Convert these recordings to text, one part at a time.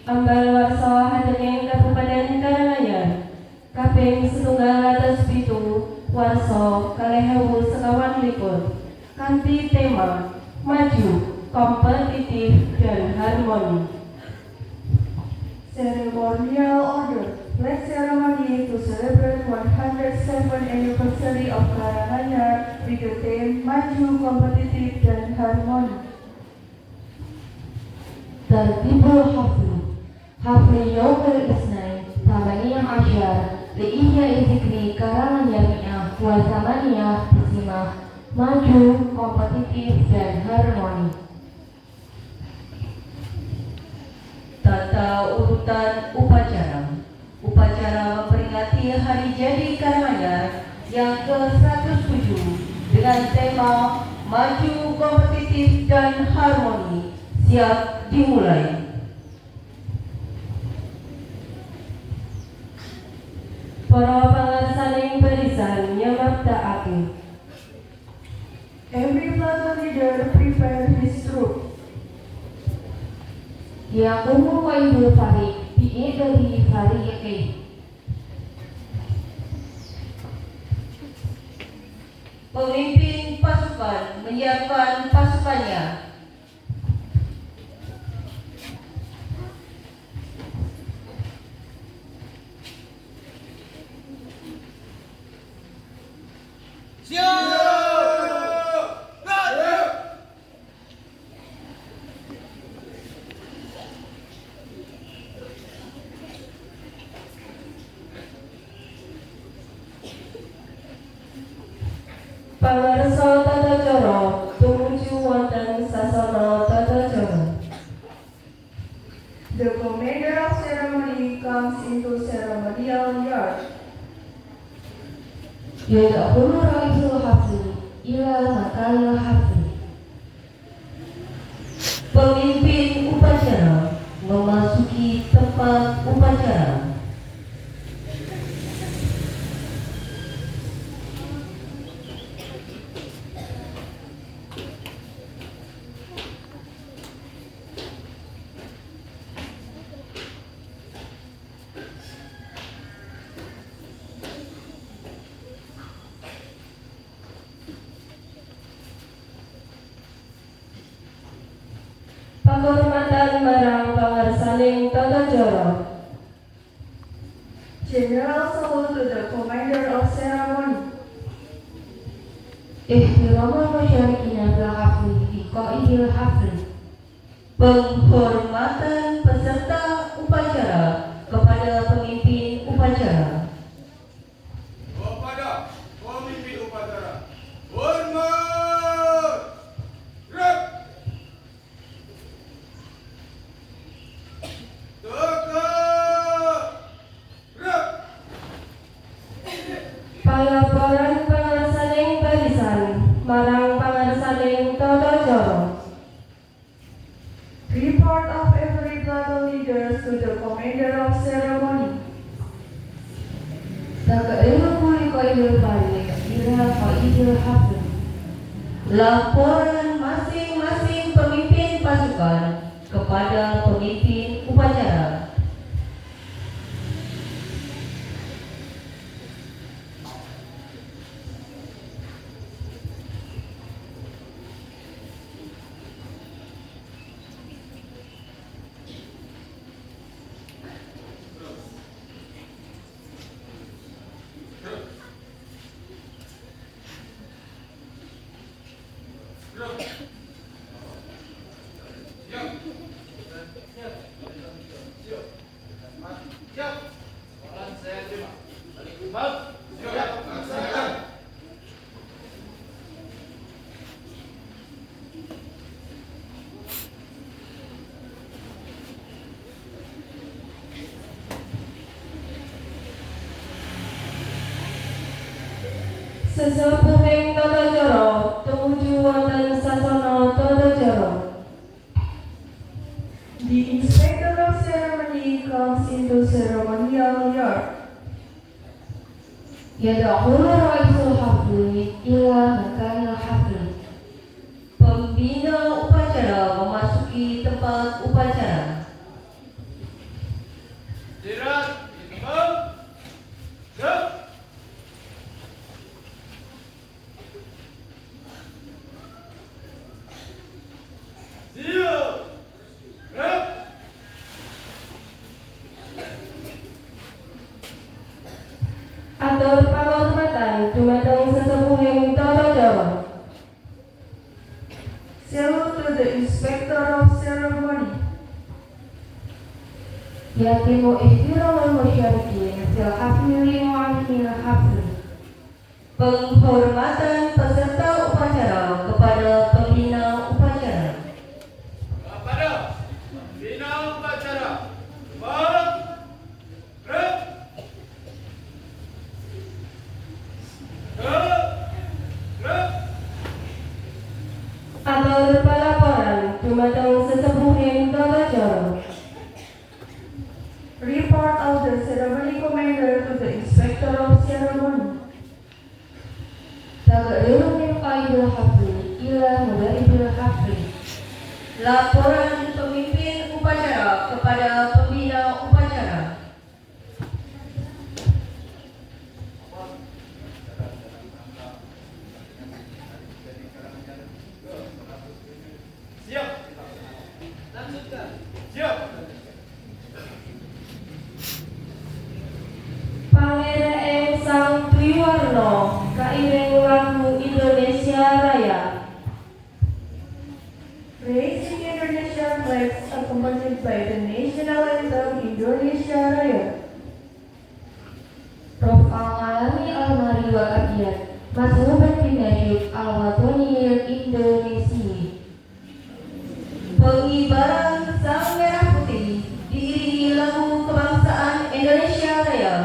Ambal warsa Hadeng Kabupaten Karanganyar kaping 107 warsa 2021 kanthi tema Maju, Kompetitif dan Harmoni. Ceremonial order. Flag ceremony to celebrate 107th anniversary of Karanganyar with the theme Maju, Kompetitif dan Harmoni. Tertibul Hafli Yawmul Isnain Tamaniyah Asyar Li'ihya Izikri Karanganyar Wal Tamaniyah Bisimah Maju, Kompetitif dan Harmoni. Tata urutan upacara. Upacara memperingati Hari Jadi Karanganyar yang ke-107 dengan tema Maju, Kompetitif dan Harmoni siap dimulai. Para pangarsaning barisan nyamaptaake. Every platoon leader prepare his troop. Yang umum Waidul Farid Bi'i dari Fariyake. Pemimpin pasukan menyiapkan pasukannya. Pangarsa tata cara tumuju wonten sasana tata cara. The commander of ceremony comes into ceremonial yard. Yadkhulu Raisul Hafli ila makanil hafli. Pemimpin upacara memasuki tempat upacara. Penghormatan marang pangarsaning tata cara. General salute to the commander of ceremony. Ihtiramul musyrikina bil hafli fi qaidil hafli. Penghormatan peserta upacara kepada pemimpin upacara. Kepada pemimpin upacara. Hormat. Gerak. Tegak. Gerak. Palaporan pangarsaning barisan marang pangarsaning tata cara. Report of every platoon leaders to the commander of ceremony. Takailu kuli qaidil farid ila qaidil hafli. Laporan masing-masing pemimpin pasukan kepada pemimpin upacara. Sesapuning tata cara tumuju wonten sasana tata cara. The inspector of ceremony comes into ceremonial yard. Yadkhulu Raisul Hafli ila makanil hafli. Pembina upacara memasuki tempat upacara. Atur panghormatan dumateng sesepuhing tata cara. Salute to the Inspector of Ceremony. يتم احترام المشاركين في الحفل لمعلمي الحفل. Penghormatan peserta upacara kepada pembina upacara. Kepada pembina upacara. Bang. Rep. Rep. Atur pelaporan dumateng sesepuhing tata cara. Report of the ceremony commander to the Inspector of Ceremony. تغير من قائد الحفل إلى مدرب الحفل. Laporan pemimpin upacara kepada pembina upacara. Siap. Lanjutkan. Siap. Pangeraan Sang Dwiwarno kairing lagu Indonesia Raya. Raising Indonesian flags accompanied by the national anthem Indonesia Raya. رفع علم المرء والأبيض مذهوبا بالنشيد الوطني الإندونيسي. Pengibaran sang merah putih diiringi lagu kebangsaan Indonesia Raya.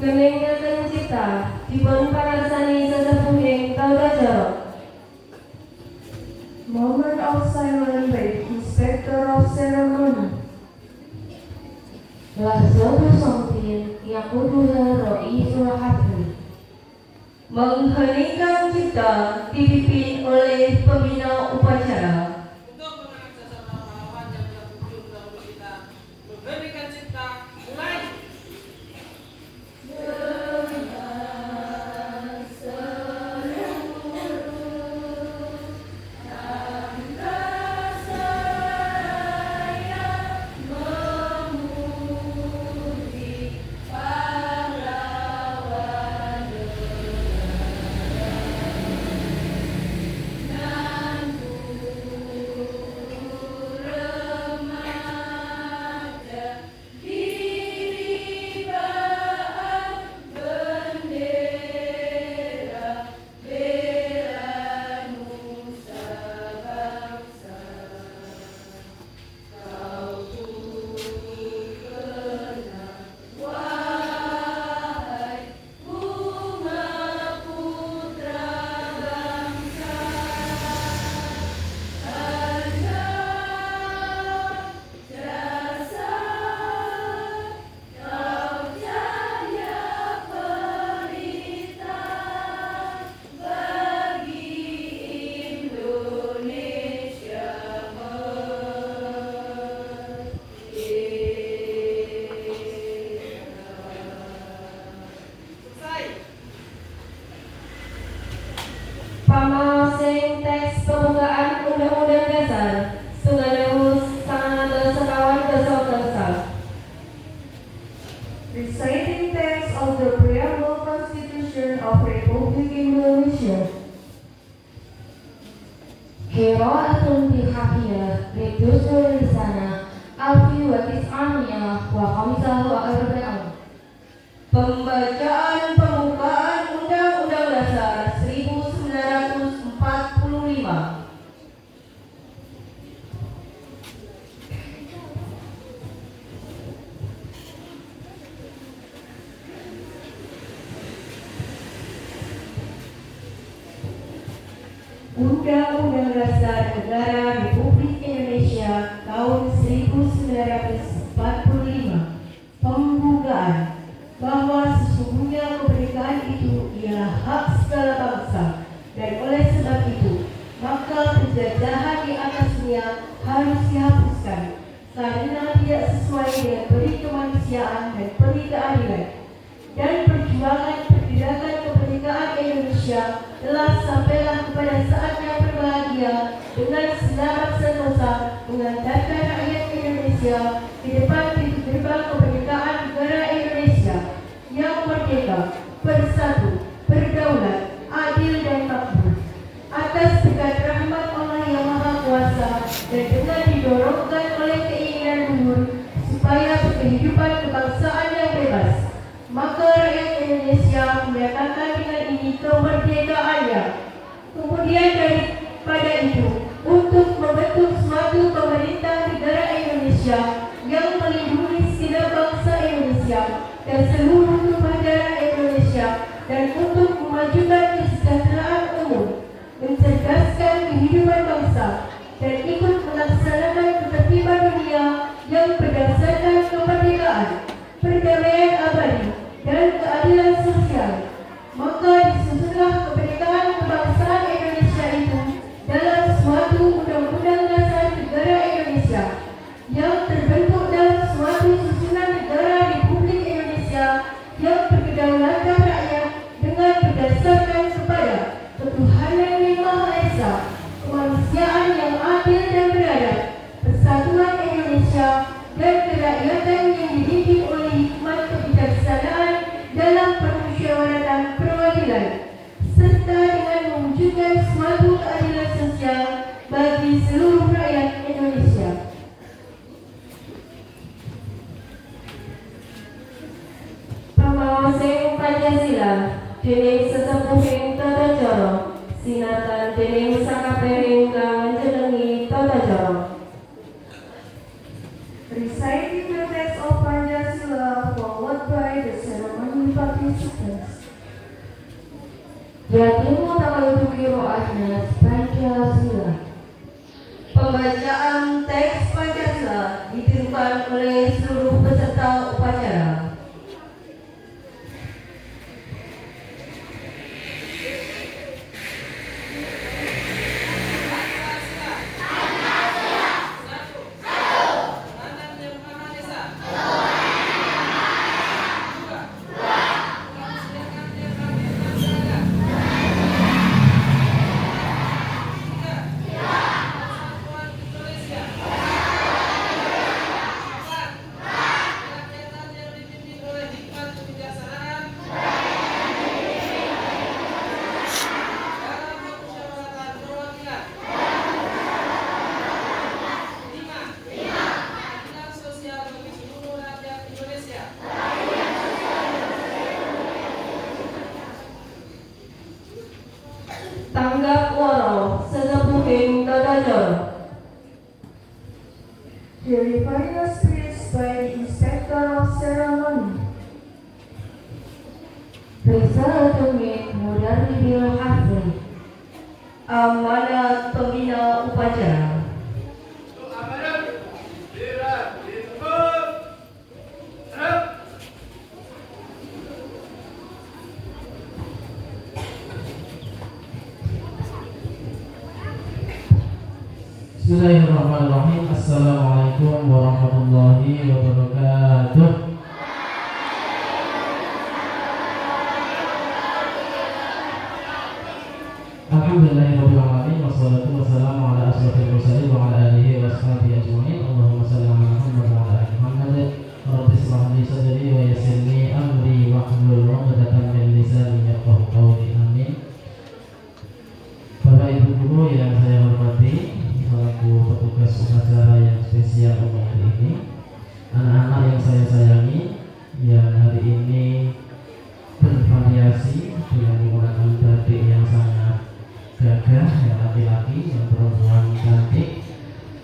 Kening cipta dipun palaksani sesepuh ing tata cara. Moment of silence by Inspector of Ceremony. Lahzatu Somtin Yakuduha Ra'isul Hafli. Mengheningkan cipta dipimpin oleh pembina upacara. Untuk mengenang sesama pahlawan yang telah gugur dahulu kita, mengheningkan cipta, mulai. Pamaosing teks pembukaan Undang-Undang Dasar 1945 Reciting text of the Preamble Constitution of Republic Indonesia. Qira'atun bihaqiyah Lidusul lisana Alfi wa tis'aniyah wa khamsah wa arba'un. Pembacaan pembukaan Undang-Undang Dasar 1945. Undang-Undang Dasar Negara Republik Indonesia tahun 1945. Pembukaan bahwa sesungguhnya kemerdekaan itu ialah hak segala bangsa, dan oleh sebab itu maka penjajahan di atasnya harus dihapuskan karena tidak sesuai dengan peri kemanusiaan dan peri keadilan, dan perjuangan pergerakan kemerdekaan Indonesia telah sampailah kepada saatnya berbahagia dengan selamat sentosa mengantarkan rakyat Indonesia di depan pintu gerbang kemerdekaan negara Indonesia yang merdeka, bersatu, berdaulat, adil dan makmur. Atas berkat rahmat Allah yang Maha Kuasa dan dengan didorongkan oleh keinginan luhur supaya kehidupan kebangsaan yang bebas, maka rakyat Indonesia menyatakan dengan ini kemerdekaannya. Kemudian daripada itu, untuk membentuk suatu pemerintah negara Indonesia yang melindungi segenap bangsa Indonesia dan seluruh tumpah darah Indonesia, dan untuk memajukan kesejahteraan umum, mencerdaskan kehidupan bangsa, dan ikut melaksanakan ketertiban dunia yang berdasarkan kemerdekaan, perdamaian abadi, dan keadilan sosial. Maka disusunlah kemerdekaan kebangsaan Indonesia itu dalam suatu undang-undang dasar negara Indonesia yang terbentuk dalam suatu susunan negara Republik Indonesia yang berkedaulatan rakyat dengan berdasarkan kepada ketuhanan yang Maha Esa, kemanusiaan yang adil dan beradab, persatuan Indonesia, dan kerakyatan yang dididik oleh hikmat kebijaksanaan dalam permusyawaratan perwakilan, serta dengan mewujudkan suatu keadilan sosial bagi seluruh rakyat Indonesia. Pamaosing Pancasila dening sesepuh ing tata cara sinatan dening sakabehing kang njenengi tata cara. Reciting the text of Pancasila followed by the ceremony Yatimu takayutukiru asna Pancasila. Pembacaan teks Pancasila ditirukan oleh seluruh peserta upacara. Tanggap woro sesepuhing tata cara. Delivering a speech by the Inspector of Ceremony. Risalatun min Mudarribil Hafli. Amanat pembina upacara. Bismillahirrahmanirrahim. Assalamualaikum warahmatullahi wabarakatuh. Alhamdulillahirabbil alamin wassalatu wassalamu ala asyrofil mursalin wa ala alihi washabihi ajmain. Allahumma shalli ala Muhammad wa ala ali Muhammad. Rabbi shrah li sadri wa yassir li amri wahlul 'uqdatam min lisani yafqahu qawli. Amin. Bapak Ibu guru yang saya hormati, selaku petugas upacara yang spesial untuk hari ini, anak-anak yang saya sayangi, yang hari ini bervariasi dengan menggunakan batik yang sangat gagah, yang laki-laki, yang perempuan cantik.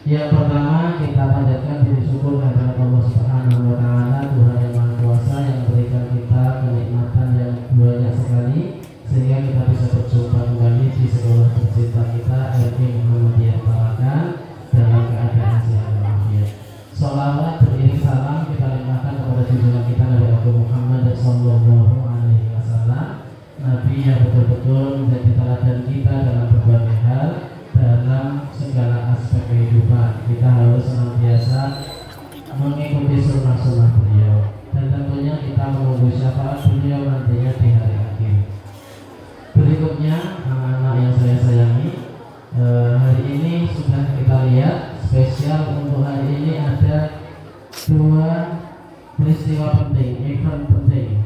Yang pertama, kita panjatkan puji syukur kepada Allah Subhanahu wa Ta'ala, Tuhan yang Maha Kuasa, yang memberikan kita kenikmatan yang banyak sekali sehingga kita bisa berjumpa kembali di sekolah tercinta kita, RI Muhammadiyah Tarakan, dalam keadaan sehat walafiat. Sholawat beriring salam kita limpahkan kepada junjungan kita Nabi Muhammad Sallallahu Alaihi Wasallam, Nabi yang betul-betul menjadi teladan kita dalam berbagai hal, dalam segala aspek kehidupan. Kita harus senantiasa mengikuti sunnah-sunnah beliau, dan tentunya kita menunggu syafaat beliau nantinya di hari akhir. Berikutnya, anak-anak yang saya sayangi, hari ini sudah kita lihat spesial untuk hari ini ada dua peristiwa penting, event penting,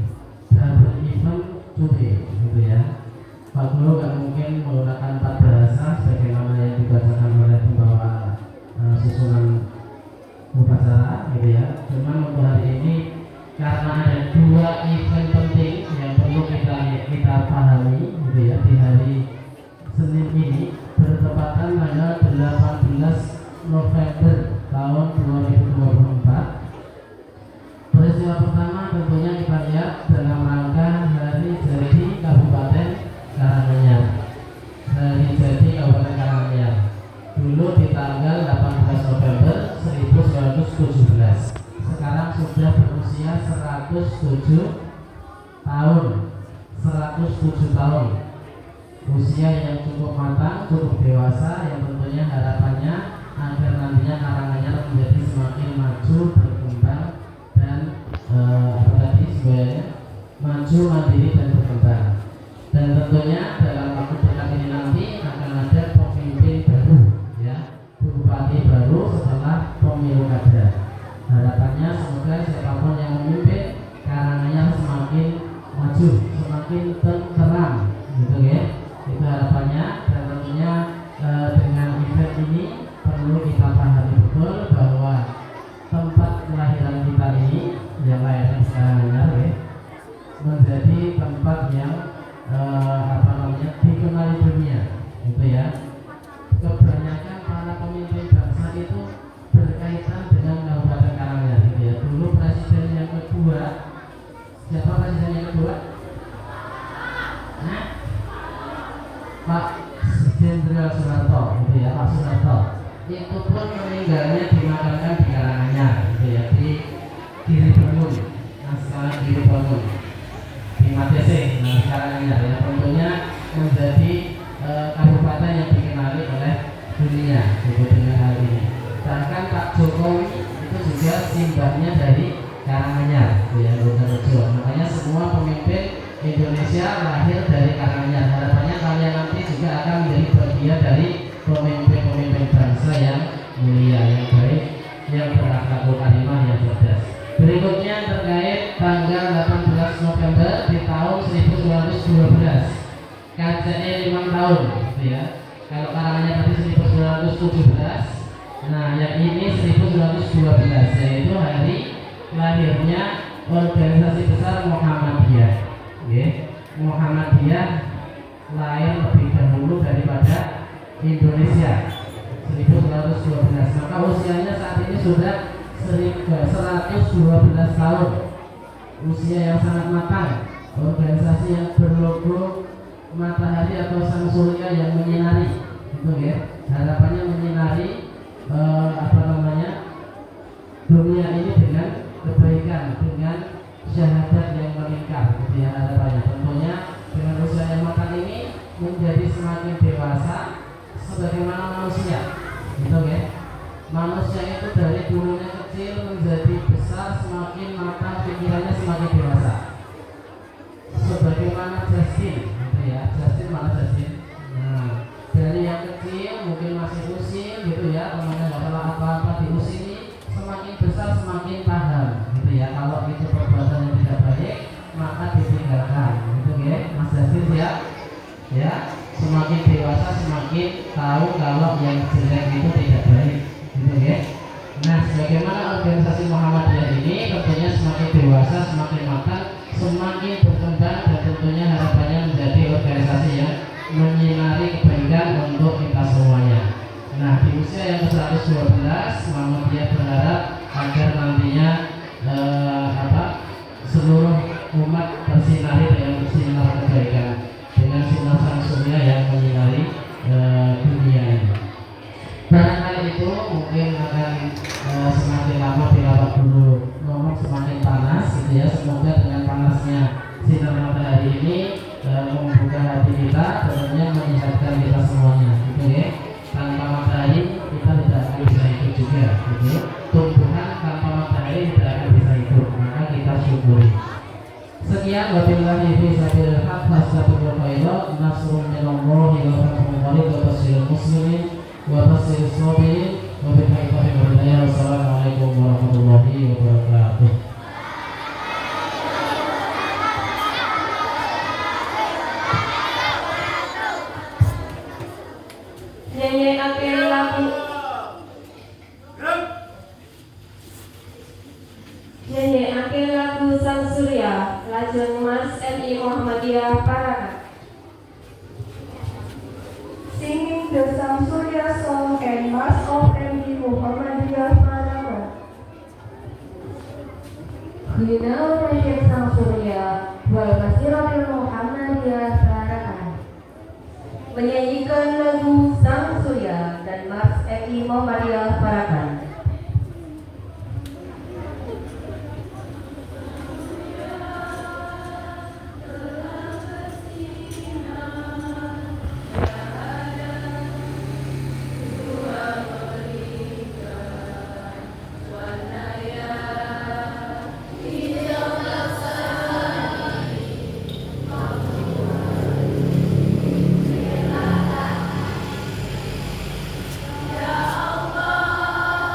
double event cuti, gitu ya. Pak Guru nggak mungkin menggunakan 4 bahasa sebagaimana yang dibacakan oleh pembawa susunan upacara, gitu ya. Cuma untuk hari ini karena ada dua event penting yang perlu kita pahami, gitu ya, di hari Senin ini bertepatan tanggal 18 November tahun 2024. Peristiwa pertama tentunya kita lihat dalam rangka Hari Jadi Kabupaten Karanganyar. Hari Jadi Kabupaten Karanganyar dulu di tanggal 18 November 1917. Sekarang sudah berusia 107 tahun. 107 tahun. Usia yang cukup matang, cukup dewasa, yang tentunya harapannya agar nantinya Karanganyar menjadi semakin maju, berkembang, dan maju, mandiri, dan berkembang. Dan tentunya dalam waktu dekat ini nanti akan ada pemimpin baru, ya, bupati baru setelah pemilu kada. Harapannya semoga siapapun yang memimpin Karanganyar semakin maju, semakin terang, gitu ya. Itu harapannya, dan tentunya dengan event ini perlu kita pahami betul Jenderal Soeharto, gitu ya, Pak Soeharto. Itu pun meninggalnya dimakamkan di Karanganyar, gitu ya, di Giribangun, sekarang Giribangun, di Matese, di Karanganyar, ya, tentunya menjadi kabupaten yang dikenali oleh dunia, gitu, dengan hal ini. Bahkan Pak Jokowi itu juga simbahnya dari Karanganyar, gitu ya, Wonorejo. Makanya semua pemimpin Indonesia lahir dari Karanganyar. Harapannya kalian nanti juga akan menjadi bagian dari pemimpin-pemimpin bangsa yang mulia, yang baik, yang berakhlakul karimah, yang cerdas. Berikutnya terkait tanggal 18 November di tahun 1912, KCE 5 tahun, gitu ya. Kalau Karanganyar tadi 1917, nah yang ini 1912, yaitu hari lahirnya organisasi besar Muhammadiyah. Muhammadiyah lahir lebih dahulu daripada Indonesia, 1912. Maka usianya saat ini sudah 112 tahun. Usia yang sangat matang. Organisasi yang berlogo matahari atau sang surya yang menyinari, itu ya. Harapannya menyinari dunia ini dengan kebaikan, dengan syahadat yang meningkat, gitu ya, harapannya. Tentunya dengan usia yang matang ini menjadi semakin dewasa sebagaimana manusia, gitu ya. Manusia itu dari dulunya kecil menjadi besar, semakin matang pikirannya, semakin dewasa. Sebagaimana Justin, gitu ya. Justin mana Justin? Nah, dari yang kecil mungkin masih usil, gitu ya, temannya nggak salah apa-apa diusili, semakin besar semakin paham, gitu ya. Kalau itu perbuatan yang tidak baik, maka ditinggalkan, gitu ya. Mas Justin ya, ya. Semakin dewasa semakin tahu kalau yang jelek itu tidak baik, gitu ya. Nah, sebagaimana organisasi Muhammadiyah ini tentunya semakin dewasa, semakin matang, semakin berkembang, dan tentunya harapannya menjadi organisasi yang menyinari kebaikan untuk kita semuanya. Nah, di usia yang ke-112, Muhammadiyah berharap agar nantinya seluruh umat bersinari dengan sinar kebaikan, dengan sinar sang surya yang menyinari dunia ini. Barangkali itu mungkin akan semakin lama dilawat dulu ngomong semakin panas, gitu ya. Semoga dengan panasnya sinar matahari ini membuka hati kita, tentunya menyehatkan kita semuanya, gitu ya. Tanpa matahari kita tidak akan bisa hidup juga, gitu. Tumbuhan tanpa matahari tidak akan bisa hidup, maka kita syukuri. Sekian, wabillahi fi sabilil haq, fastabiqul khairat, nasrun minallahi wa fathun qarib, wa basyiril muslimin wa basyiril sabirin, wa bil hikmati wal hidayah. Wassalamualaikum warahmatullahi wabarakatuh. Nyanyiaken lagu Nyanyiaken lagu Sang Surya, lajeng Mas MI Muhammadiyah Parakan. Singing the Sang Surya song and Mass of MD Muhammadiyah Parakan. Bina Masyid Sang Surya wal Basiratul Muhammadiyah Parakan. Menyanyikan lagu Sang Surya dan Mas MI Muhammadiyah Parakan. Ya Allah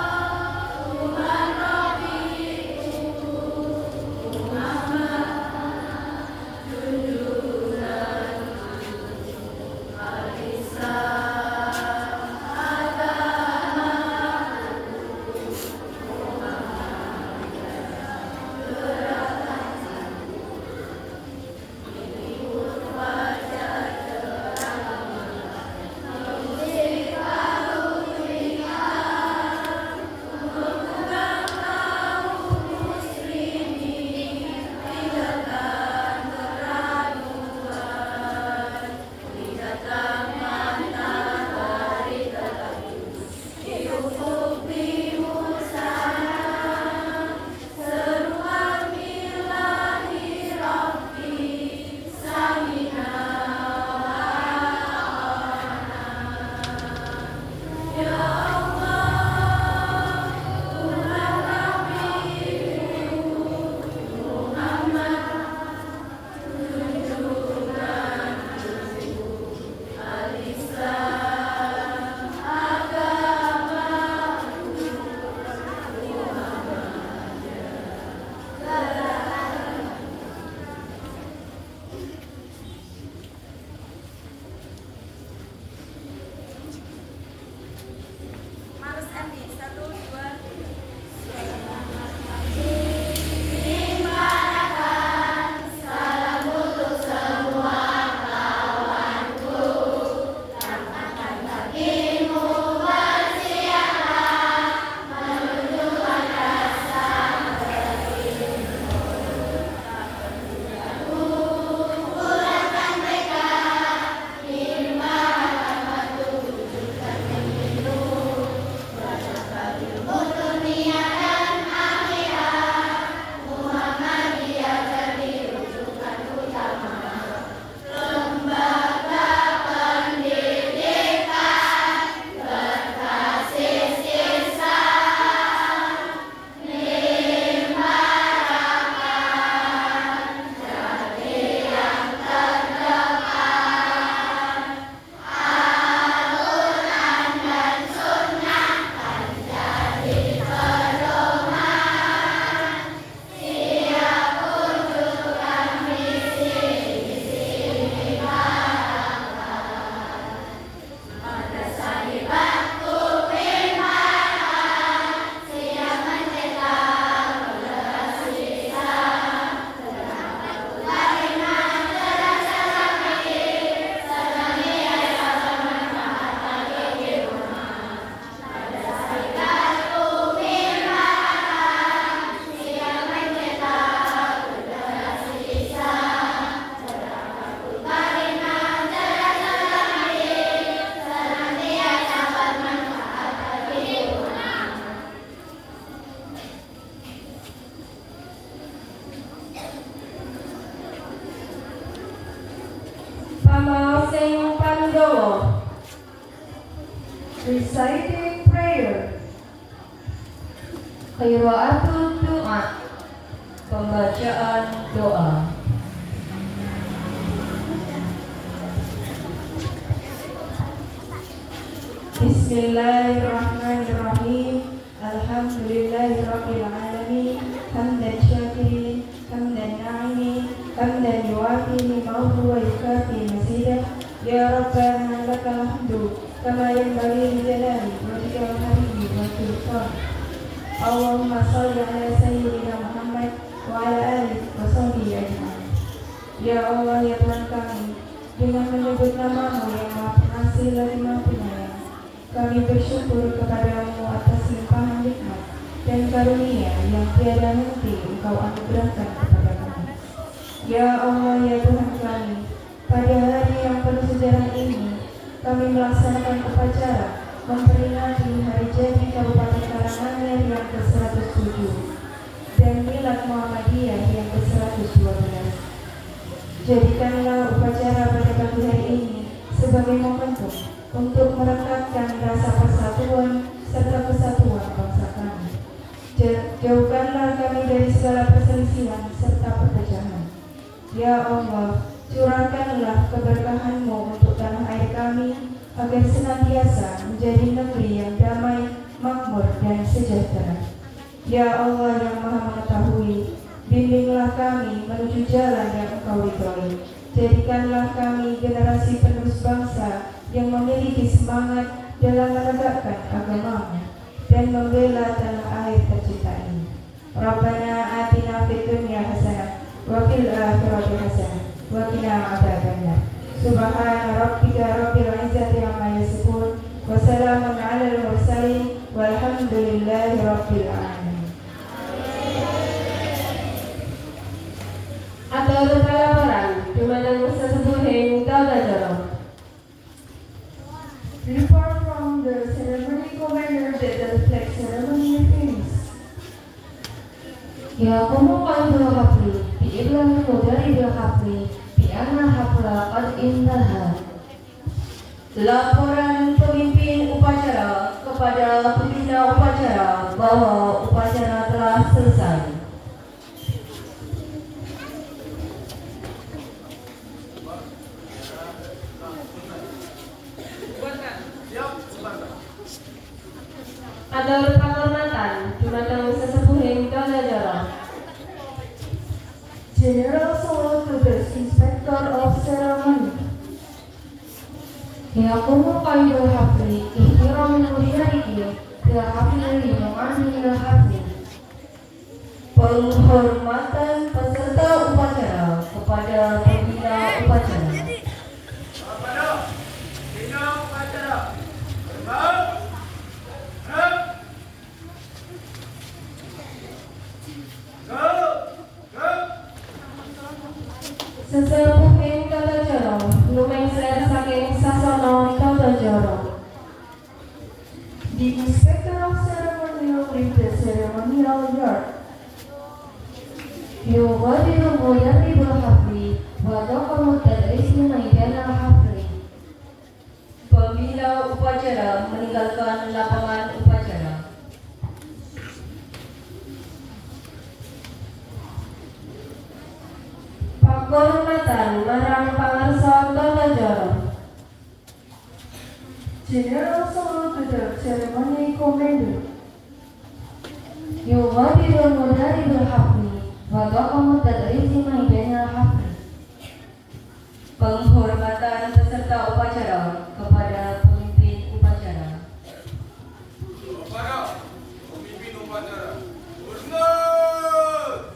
Reciting prayer. Qiraatul doa. Pembacaan doa. Bismillahirrahmanirrahim. Alhamdulillahirabbil alamin. Hamdan syakirin, hamdan na'imin, hamdan yuwafi ni'amahu wa yukafi mazidah. Ya Rabbana lakal hamdu kama yanbaghi li jalali wajhika wa hamdi wa sultan. Allahumma shalli ala sayyidina Muhammad wa ala alihi wa sahbihi ajma'in. Ya Allah, ya Tuhan kami, dengan menyebut nama-Mu yang Maha Pengasih lagi Maha Penyayang, kami bersyukur kepadamu atas limpahan nikmat dan karunia yang tiada henti Engkau anugerahkan kepada kami. Ya Allah, ya Tuhan kami, pada hari yang penuh sejarah ini, kami melaksanakan upacara memperingati hari jadi Kabupaten Karanganyar yang ke-107 dan Milad Muhammadiyah yang ke-112. Jadikanlah upacara pada pagi hari ini sebagai momentum untuk merekatkan rasa persatuan serta kesatuan bangsa kami. Jauhkanlah kami dari segala perselisihan serta perpecahan. Ya Allah, curahkanlah keberkahan-Mu untuk tanah air kami agar senantiasa menjadi negeri yang damai, makmur, dan sejahtera. Ya Allah yang Maha Mengetahui, bimbinglah kami menuju jalan yang Engkau ridhoi. Jadikanlah kami generasi penerus bangsa yang memiliki semangat dalam menegakkan agama-Mu dan membela tanah air tercinta ini. Rabbana atina fid dunya hasanah wa fil akhirati hasanah wa qina adzabannar. Subhana rabbika rabbil izzati amma yasifun wa salamun 'alal mursalin walhamdulillahi rabbil alamin. Atau laporan Jumatan Sesepuhing Tadajaro. Report from the ceremony commander that the flag ceremony is finished. Ya kumu qalbul hafli bi iblan mudari bil hafli bi anna hafla qad intaha. Laporan pemimpin upacara kepada pembina upacara bahwa upacara telah selesai. Ada penghormatan Jumatan Sesepuhing Tadajaro. General salute to the inspector of ceremony. Ya kumu qalbul hafli ihtiram musyariki bil hafli mu'amil hafli. Penghormatan peserta upacara kepada pembina upacara. Sesepuhing Tadajaro lumengser saking sasana Tadajaro. The inspector of ceremony with the ceremonial yard. Yughadiru mudarribul hafli wa daqamu tadrisi maidana hafli. Pembina upacara meninggalkan lapangan upacara. Penghormatan marang pangarsa Tadajaro. General salute to the ceremony commander. Yughadiru mudarribul hafli wa daqamu tadrisi maidana hafli. Penghormatan peserta upacara kepada pemimpin upacara. Kepada pemimpin upacara, hormat,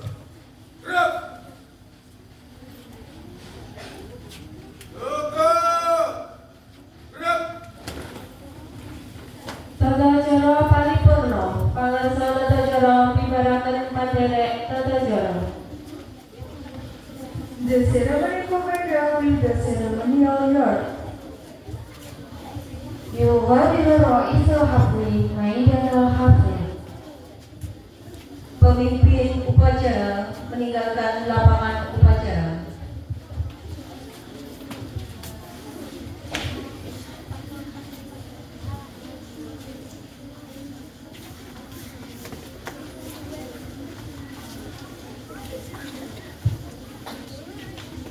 gerak, gerak. Tadajaro paripurna, pangarsa Tadajaro pibaraken panderek Tadajaro. The ceremony commander with the ceremonial yard. Yughadiru ra'isul hafli maidana hafli. Pemimpin upacara meninggalkan lapangan upacara.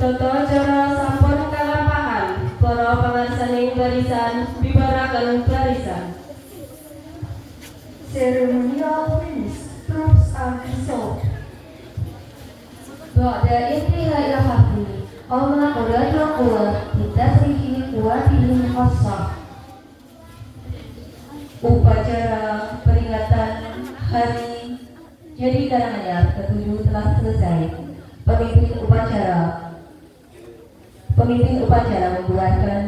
Toto jero sampun kalampahan, para pangarsaning barisan bibaraken barisan. Ceremonial finish. Troops are dissolved. بعد انتهاء الحفل قام قادة القوى بتفريغ قواتهم الخاصة. Upacara peringatan Hari Jadi Karanganyar ke-7 telah selesai. Pemimpin upacara membubarkan